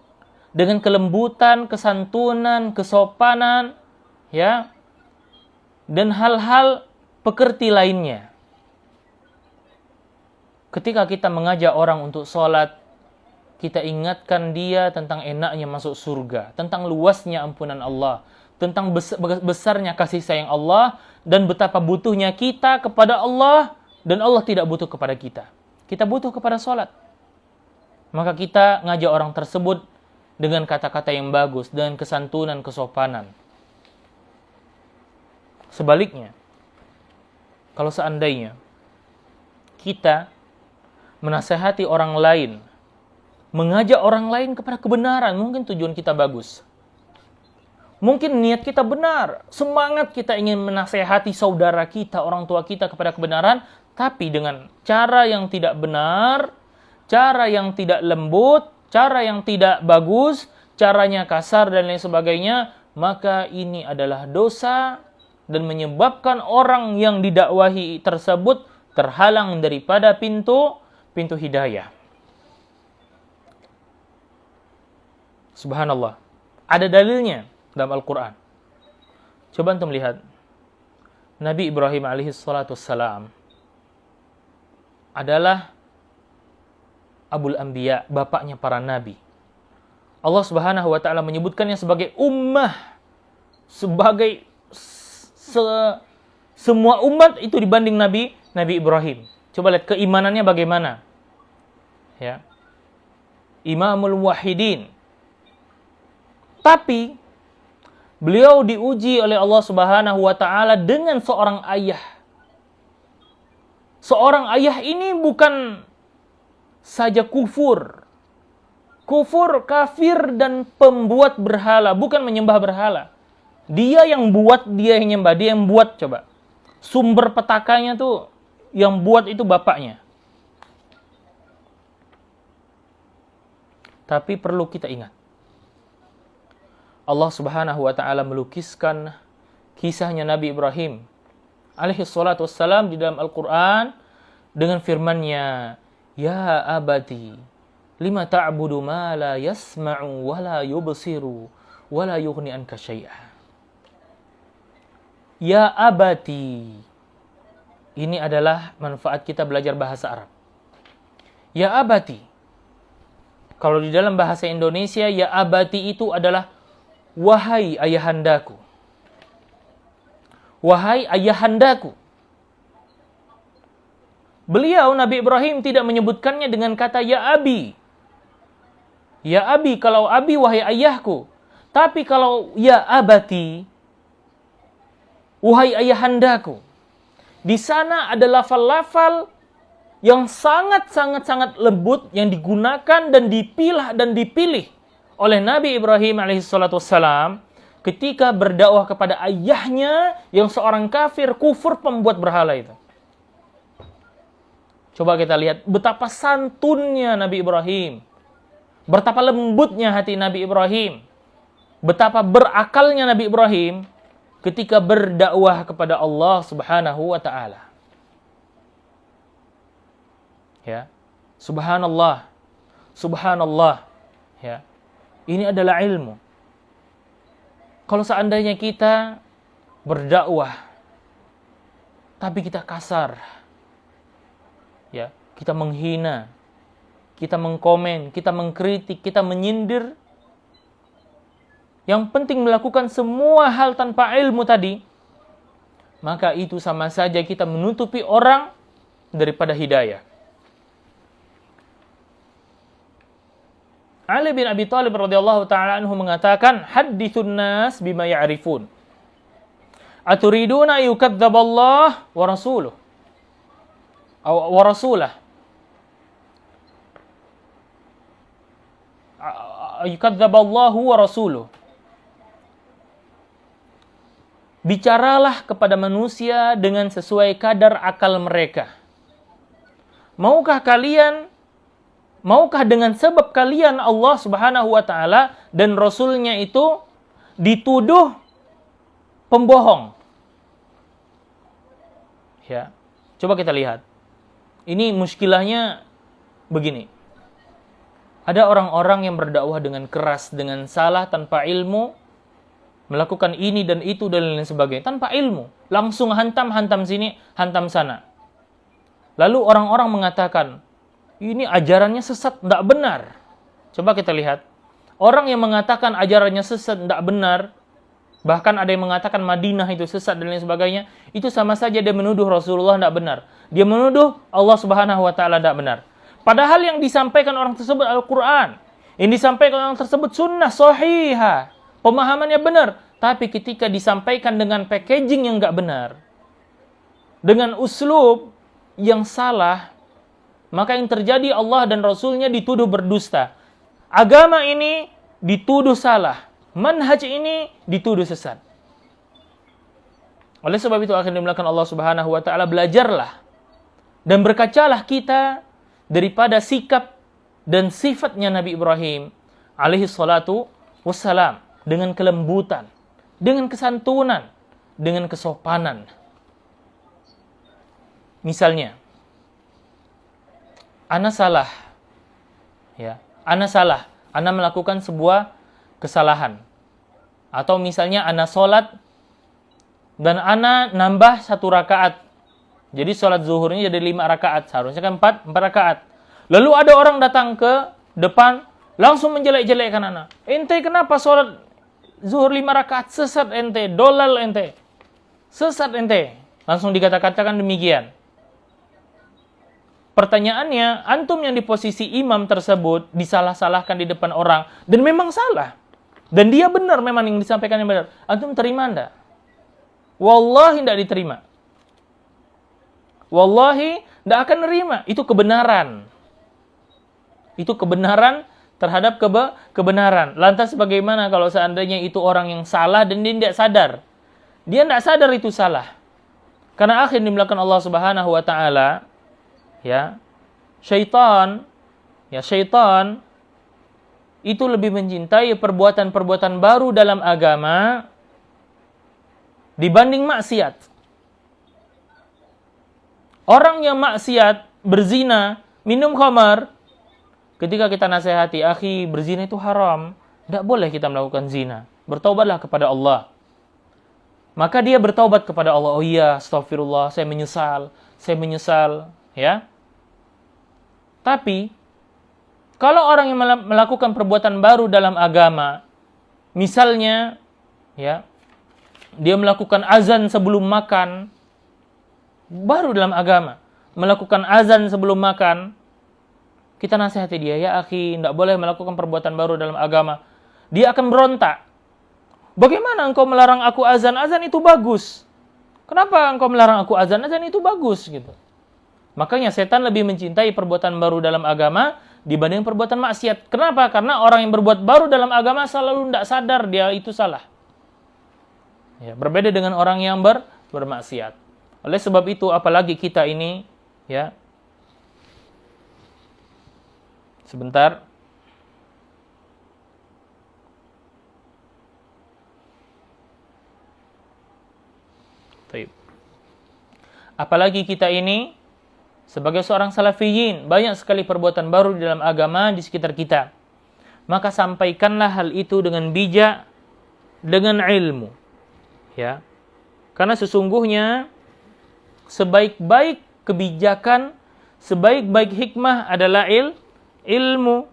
dengan kelembutan, kesantunan, kesopanan, ya, dan hal-hal pekerti lainnya. Ketika kita mengajak orang untuk sholat, kita ingatkan dia tentang enaknya masuk surga, tentang luasnya ampunan Allah, tentang besarnya kasih sayang Allah, dan betapa butuhnya kita kepada Allah, dan Allah tidak butuh kepada kita. Kita butuh kepada sholat. Maka kita ngajak orang tersebut dengan kata-kata yang bagus, dengan kesantunan, kesopanan. Sebaliknya, kalau seandainya kita menasehati orang lain, mengajak orang lain kepada kebenaran, mungkin tujuan kita bagus. Mungkin niat kita benar, semangat kita ingin menasehati saudara kita, orang tua kita kepada kebenaran, tapi dengan cara yang tidak benar, cara yang tidak lembut, cara yang tidak bagus, caranya kasar dan lain sebagainya, maka ini adalah dosa dan menyebabkan orang yang didakwahi tersebut terhalang daripada pintu hidayah. Subhanallah. Ada dalilnya dalam Al-Quran. Coba antum lihat. Nabi Ibrahim alaihissalam adalah Abul Anbiya, bapaknya para nabi. Allah Subhanahu wa taala menyebutkannya sebagai ummah, sebagai semua umat itu dibanding Nabi Ibrahim. Coba lihat keimanannya bagaimana. Ya. Imamul Wahidin. Tapi beliau diuji oleh Allah Subhanahu wa taala dengan seorang ayah. Seorang ayah ini bukan saja kufur, kafir dan pembuat berhala, bukan menyembah berhala. Dia yang buat, dia yang nyembah, dia yang buat. Coba. Sumber petakanya tuh yang buat itu bapaknya. Tapi perlu kita ingat, Allah Subhanahu wa taala melukiskan kisahnya Nabi Ibrahim alaihi salatu wassalam di dalam Al-Qur'an dengan firman-Nya, "Ya abati, lima ta'budu ma la yasma'u wa la yubsiru wa la yughni anka syai'a." Ya abati. Ini adalah manfaat kita belajar bahasa Arab. Ya abati. Kalau di dalam bahasa Indonesia, ya abati itu adalah wahai ayahandaku. Wahai ayahandaku. Beliau, Nabi Ibrahim, tidak menyebutkannya dengan kata ya abi. Ya abi, kalau abi wahai ayahku. Tapi kalau ya abati, wahai ayahandaku. Di sana ada lafal-lafal yang sangat lembut yang digunakan dan dipilih oleh Nabi Ibrahim alaihissalam ketika berdakwah kepada ayahnya yang seorang kafir, kufur, pembuat berhala itu. Coba kita lihat betapa santunnya Nabi Ibrahim, betapa lembutnya hati Nabi Ibrahim, betapa berakalnya Nabi Ibrahim ketika berdakwah kepada Allah Subhanahu wa taala. Ya. Subhanallah. Subhanallah. Ya. Ini adalah ilmu. Kalau seandainya kita berdakwah tapi kita kasar, ya, kita menghina, kita mengkomen, kita mengkritik, kita menyindir, yang penting melakukan semua hal tanpa ilmu tadi, maka itu sama saja kita menutupi orang daripada hidayah. Ali bin Abi Thalib radhiyallahu ta'ala anhu mengatakan, "Hadditsun nas bima ya'rifun. Aturiduna yukadzdzaballah wa rasuluh." Wa rasulah. Yukadzdzaballahu wa rasuluh. Bicaralah kepada manusia dengan sesuai kadar akal mereka. Maukah dengan sebab kalian Allah Subhanahu wa taala dan Rasulnya itu dituduh pembohong. Ya. Coba kita lihat. Ini muskilahnya begini. Ada orang-orang yang berdakwah dengan keras, dengan salah, tanpa ilmu, melakukan ini dan itu dan lain sebagainya, tanpa ilmu. Langsung hantam sini, hantam sana. Lalu orang-orang mengatakan, ini ajarannya sesat, tidak benar. Coba kita lihat. Orang yang mengatakan ajarannya sesat, tidak benar, bahkan ada yang mengatakan Madinah itu sesat dan lain sebagainya, itu sama saja dia menuduh Rasulullah tidak benar. Dia menuduh Allah Subhanahu wa Ta'ala tidak benar. Padahal yang disampaikan orang tersebut Al-Quran, yang disampaikan orang tersebut sunnah sahihah, pemahamannya benar. Tapi ketika disampaikan dengan packaging yang nggak benar, dengan uslub yang salah, maka yang terjadi Allah dan Rasulnya dituduh berdusta. Agama ini dituduh salah. Manhaj ini dituduh sesat. Oleh sebab itu akan dimulakan Allah Subhanahu wa Ta'ala, belajarlah dan berkacalah kita daripada sikap dan sifatnya Nabi Ibrahim alaihi salatu wassalam, dengan kelembutan, dengan kesantunan, dengan kesopanan. Misalnya, ana salah. Ya, ana salah. Ana melakukan sebuah kesalahan. Atau misalnya ana sholat dan ana nambah 1 rakaat. Jadi sholat zuhurnya jadi 5 rakaat. Seharusnya kan 4 rakaat. Lalu ada orang datang ke depan, langsung menjelek-jelekkan ana. Ente kenapa sholat zuhur 5 rakaat? Sesat ente, dolal ente. Sesat ente. Langsung dikatakan demikian. Pertanyaannya, antum yang di posisi imam tersebut disalah-salahkan di depan orang, dan memang salah. Dan dia benar, memang yang disampaikan yang benar. Antum terima enggak? Wallahi enggak diterima. Wallahi enggak akan nerima. Itu kebenaran. Itu kebenaran terhadap kebenaran. Lantas bagaimana kalau seandainya itu orang yang salah dan dia tidak sadar? Dia tidak sadar itu salah. Karena akhir dimulakan Allah Subhanahu wa Ta'ala, ya, syaitan itu lebih mencintai perbuatan-perbuatan baru dalam agama dibanding maksiat. Orang yang maksiat, berzina, minum khamar, ketika kita nasihati, akhi, berzina itu haram, tidak boleh kita melakukan zina, bertaubatlah kepada Allah. Maka dia bertaubat kepada Allah. Oh iya, astagfirullah, saya menyesal, ya. Tapi kalau orang yang melakukan perbuatan baru dalam agama, misalnya, ya, dia melakukan azan sebelum makan, baru dalam agama, melakukan azan sebelum makan, kita nasihati dia, ya akhi, tidak boleh melakukan perbuatan baru dalam agama. Dia akan berontak. Bagaimana engkau melarang aku azan? Azan itu bagus. Kenapa engkau melarang aku azan? Azan itu bagus, gitu. Makanya setan lebih mencintai perbuatan baru dalam agama dibanding perbuatan maksiat. Kenapa? Karena orang yang berbuat baru dalam agama selalu tidak sadar dia itu salah. Ya, berbeda dengan orang yang bermaksiat. Oleh sebab itu, apalagi kita ini, ya, sebentar. Baik. Apalagi kita ini sebagai seorang salafiyin, banyak sekali perbuatan baru di dalam agama di sekitar kita. Maka sampaikanlah hal itu dengan bijak, dengan ilmu. Ya. Karena sesungguhnya sebaik-baik kebijakan, sebaik-baik hikmah adalah ilmu.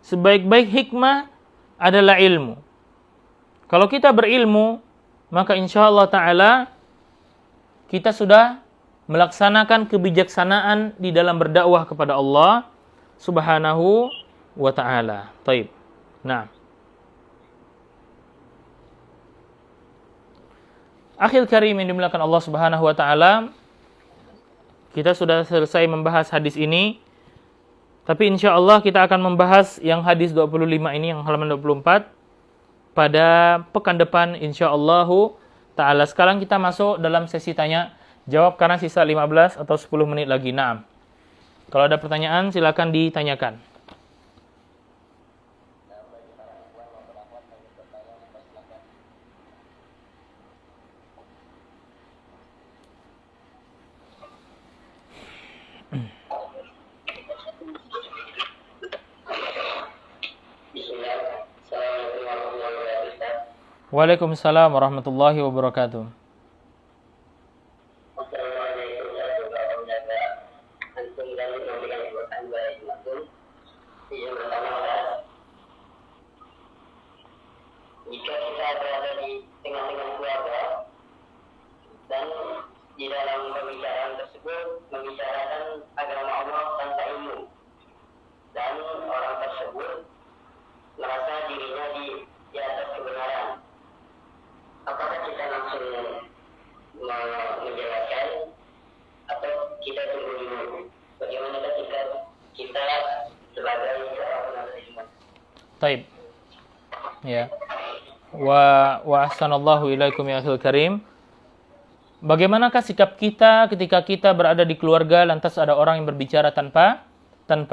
Sebaik-baik hikmah adalah ilmu. Kalau kita berilmu, maka insyaallah ta'ala kita sudah melaksanakan kebijaksanaan di dalam berdakwah kepada Allah Subhanahu wa Ta'ala. Taib. Nah, akhil karim yang dimuliakan Allah Subhanahu wa Ta'ala, kita sudah selesai membahas hadis ini. Tapi insyaallah kita akan membahas yang hadis 25 ini, yang halaman 24 pada pekan depan insyaallah ta'ala. Sekarang kita masuk dalam sesi tanya jawab karena sisa 15 atau 10 menit lagi. Naam. Kalau ada pertanyaan silakan ditanyakan. Waalaikumsalam warahmatullahi wabarakatuh. Assalamualaikum warahmatullahi wabarakatuh. Antum dan memberikan keberkahan baik maksud. Yang pertama, jika kita berada di tengah-tengah keluarga dan di dalam pembicaraan tersebut membicarakan agama Allah tanpa ilmu, dan orang tersebut merasa dirinya di atas kebenaran, apakah kita langsung menjelaskan atau kita tunggu dulu? Bagaimana kita sebagai seorang penuntut ilmu? Taib. Ya. Wa ahsanallahu ilaikum ya akhil karim. Bagaimanakah sikap kita ketika kita berada di keluarga lantas ada orang yang berbicara tanpa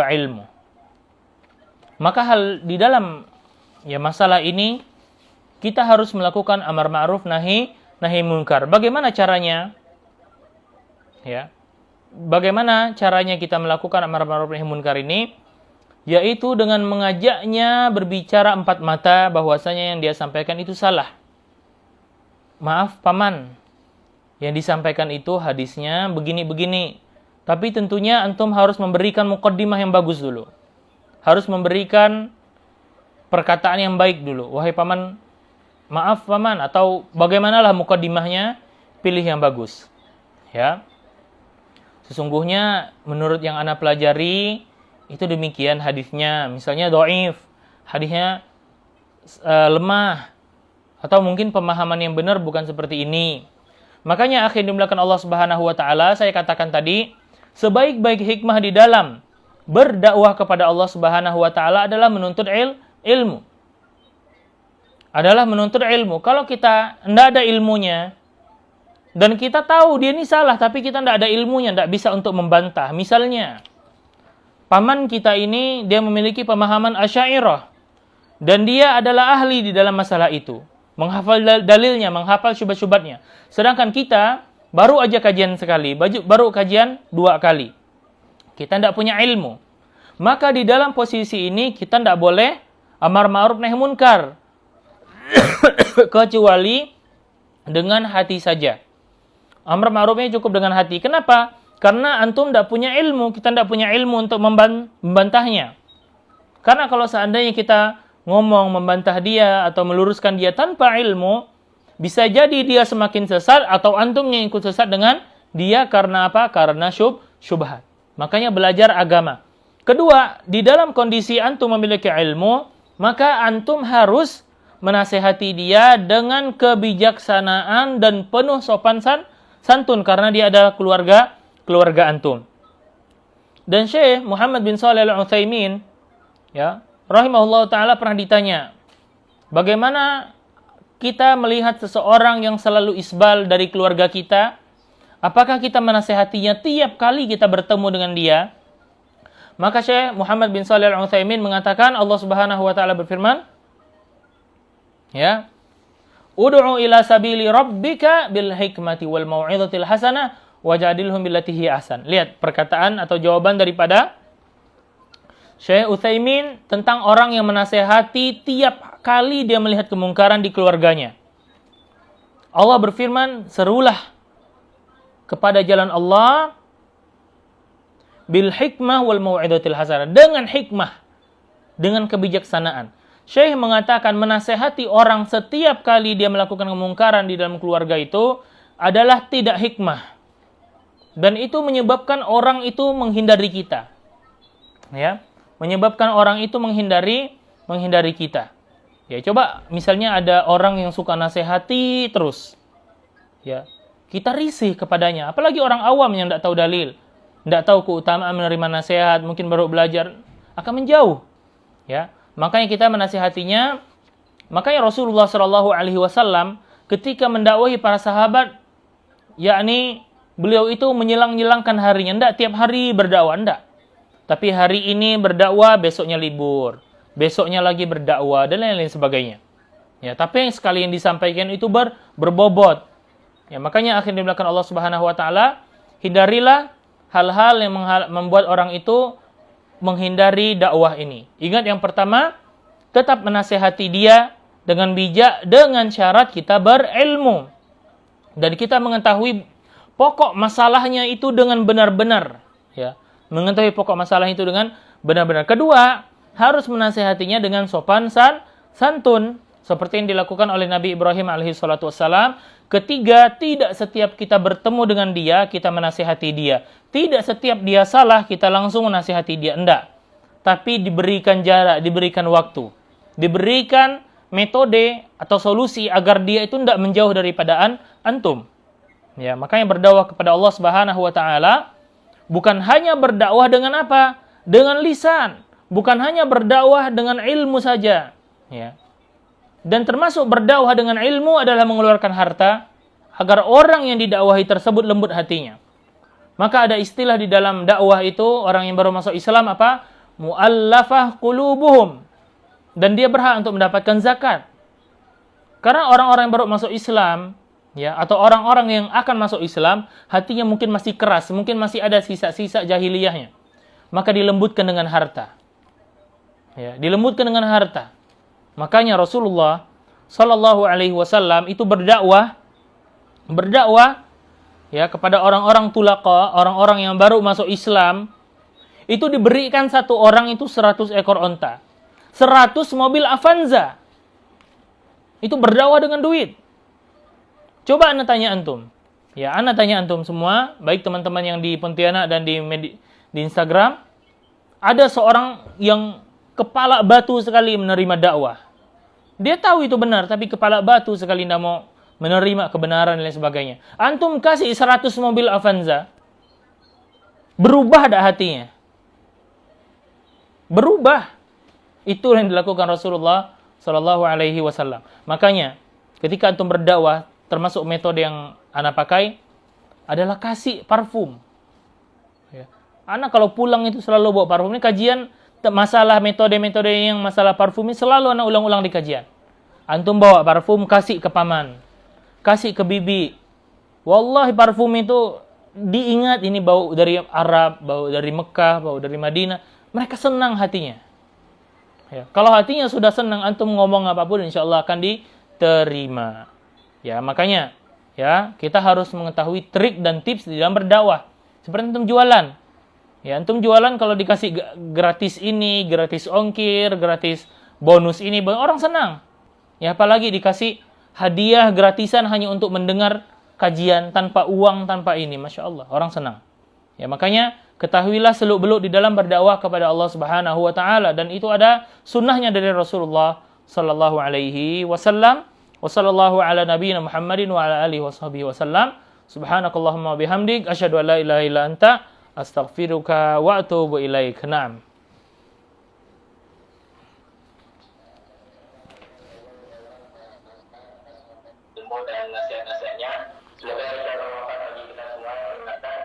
ilmu? Maka hal di dalam masalah ini kita harus melakukan amar ma'ruf nahi munkar. Bagaimana caranya? Ya. Bagaimana caranya kita melakukan amar ma'ruf nahi munkar ini? Yaitu dengan mengajaknya berbicara empat mata bahwasanya yang dia sampaikan itu salah. Maaf paman, yang disampaikan itu hadisnya begini-begini. Tapi tentunya antum harus memberikan muqaddimah yang bagus dulu. Harus memberikan perkataan yang baik dulu. Wahai paman, maaf paman, atau bagaimanalah muqaddimahnya, pilih yang bagus. Ya. Sesungguhnya menurut yang ana pelajari itu demikian hadisnya. Misalnya dhaif, hadisnya lemah, atau mungkin pemahaman yang benar bukan seperti ini. Makanya akhirnya dimulakan Allah Subhanahu wa taala, saya katakan tadi, sebaik-baik hikmah di dalam berdakwah kepada Allah Subhanahu wa taala adalah menuntut ilmu. Adalah menuntut ilmu. Kalau kita tidak ada ilmunya dan kita tahu dia ini salah tapi kita tidak ada ilmunya, tidak bisa untuk membantah. Misalnya, paman kita ini dia memiliki pemahaman Asy'ariyah dan dia adalah ahli di dalam masalah itu. Menghafal dalilnya, menghafal syubhat-syubhatnya. Sedangkan kita baru aja kajian sekali, baru kajian 2 kali. Kita tidak punya ilmu. Maka di dalam posisi ini kita tidak boleh amar ma'ruf nahi munkar. Kecuali dengan hati saja. Amar ma'rufnya cukup dengan hati. Kenapa? Karena antum tidak punya ilmu. Kita tidak punya ilmu untuk membantahnya. Karena kalau seandainya kita ngomong membantah dia atau meluruskan dia tanpa ilmu, bisa jadi dia semakin sesat atau antumnya ikut sesat dengan dia karena apa? Karena syubhat. Makanya belajar agama. Kedua, di dalam kondisi antum memiliki ilmu, maka antum harus menasehati dia dengan kebijaksanaan dan penuh sopan santun karena dia adalah keluarga antum. Dan Syekh Muhammad bin Shalih Al-Utsaimin ya, rahimahullah taala pernah ditanya, bagaimana kita melihat seseorang yang selalu isbal dari keluarga kita? Apakah kita menasehatinya tiap kali kita bertemu dengan dia? Maka Syekh Muhammad bin Shalih Al-Utsaimin mengatakan, Allah Subhanahu wa taala berfirman, ya, ud'u ila sabili rabbika bil hikmati wal mau'izatil hasanah wajadilhum billati hi ahsan. Lihat perkataan atau jawaban daripada Syekh Utsaimin tentang orang yang menasehati tiap kali dia melihat kemungkaran di keluarganya. Allah berfirman, serulah kepada jalan Allah bil hikmah wal mau'izatil hasanah, dengan hikmah, dengan kebijaksanaan. Syekh mengatakan menasehati orang setiap kali dia melakukan kemungkaran di dalam keluarga itu adalah tidak hikmah. Dan itu menyebabkan orang itu menghindari kita. Ya, menyebabkan orang itu menghindari kita. Ya, coba misalnya ada orang yang suka nasihati terus. Ya, kita risih kepadanya, apalagi orang awam yang tidak tahu dalil, tidak tahu keutamaan menerima nasihat, mungkin baru belajar, akan menjauh. Ya, makanya kita menasihatinya. Makanya Rasulullah SAW ketika mendakwahi para sahabat, yakni beliau itu menyelang-nyelangkan harinya, tidak tiap hari berdakwah, tidak. Tapi hari ini berdakwah, besoknya libur, besoknya lagi berdakwah, dan lain-lain sebagainya. Ya, tapi yang sekali yang disampaikan itu berbobot. Ya, makanya akhirnya dimulakan Allah Subhanahu wa taala, hindarilah hal-hal yang membuat orang itu menghindari dakwah ini. Ingat yang pertama, tetap menasehati dia dengan bijak dengan syarat kita berilmu dan kita mengetahui pokok masalahnya itu dengan benar-benar, ya. Mengetahui pokok masalah itu dengan benar-benar. Kedua, harus menasihatinya dengan sopan santun seperti yang dilakukan oleh Nabi Ibrahim alaihi salatu wassalam. Ketiga, tidak setiap kita bertemu dengan dia kita menasihati dia. Tidak setiap dia salah kita langsung menasihati dia, enggak. Tapi diberikan jarak, diberikan waktu, diberikan metode atau solusi agar dia itu enggak menjauh daripada antum. Ya, makanya berdakwah kepada Allah Subhanahu wa taala bukan hanya berdakwah dengan apa? Dengan lisan. Bukan hanya berdakwah dengan ilmu saja. Ya. Dan termasuk berdakwah dengan ilmu adalah mengeluarkan harta agar orang yang didakwahi tersebut lembut hatinya. Maka ada istilah di dalam dakwah itu, orang yang baru masuk Islam apa? Mu'allafah qulubuhum. Dan dia berhak untuk mendapatkan zakat. Karena orang-orang yang baru masuk Islam, ya, atau orang-orang yang akan masuk Islam, hatinya mungkin masih keras, mungkin masih ada sisa-sisa jahiliyahnya. Maka dilembutkan dengan harta. Ya, dilembutkan dengan harta. Makanya Rasulullah Shallallahu Alaihi Wasallam itu berdakwah ya kepada orang-orang tulaqa, orang-orang yang baru masuk Islam, itu diberikan satu orang itu 100 ekor onta, 100 mobil Avanza. Itu berdakwah dengan duit. Coba Anda tanya antum. Ya, Anda tanya antum semua, baik teman-teman yang di Pontianak dan di Instagram, ada seorang yang kepala batu sekali menerima dakwah. Dia tahu itu benar, tapi kepala batu sekali tidak mau menerima kebenaran dan lain sebagainya. Antum kasih 100 mobil Avanza, berubah tak hatinya? Berubah. Itu yang dilakukan Rasulullah Sallallahu Alaihi Wasallam. Makanya, ketika antum berdakwah, termasuk metode yang Ana pakai adalah kasih parfum. Ya. Ana kalau pulang itu selalu bawa parfum. Ini kajian masalah metode-metode yang masalah parfum ini selalu Ana ulang-ulang di kajian. Antum bawa parfum, kasih ke paman, kasih ke bibi. Wallahi parfum itu diingat ini bau dari Arab, bau dari Mekah, bau dari Madinah. Mereka senang hatinya. Ya. Kalau hatinya sudah senang, antum ngomong apapun insya Allah akan diterima. Ya, makanya ya kita harus mengetahui trik dan tips di dalam berdakwah. Seperti antum jualan. Ya, antum jualan kalau dikasih gratis ini, gratis ongkir, gratis bonus ini, orang senang. Ya, apalagi dikasih hadiah gratisan hanya untuk mendengar kajian tanpa uang, tanpa ini, Masya Allah, orang senang. Ya, makanya ketahuilah seluk-beluk di dalam berdakwah kepada Allah Subhanahu wa taala, dan itu ada sunnahnya dari Rasulullah sallallahu alaihi wasallam. Wa sallallahu ala nabiyyina Muhammadin wa ala alihi washabihi wasallam. Subhanakallahumma bihamdik asyhadu an la ilaha illa anta astaghfiruka wa atubu ilaik. Naam. Ilmu dan nasihat-nasihatnya. Semoga bisa bermanfaat bagi kita semua yang mendengarkan.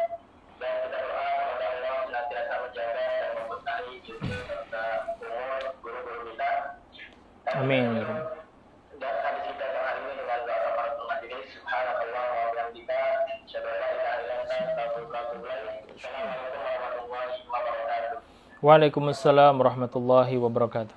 Dan kita doa kepada Allah senantiasa menjaga dan memberkahi ilmu serta umur guru-guru kita. Amin. Dan habis kita hari ini dengan doa kafaratul majelis. Subhanallah wa bihamdika asyhadu an la ilaha illa anta astaghfiruka wa atubu ilaik. Assalamualaikum warahmatullahi wabarakatuh. Waalaikumsalam warahmatullahi wabarakatuh.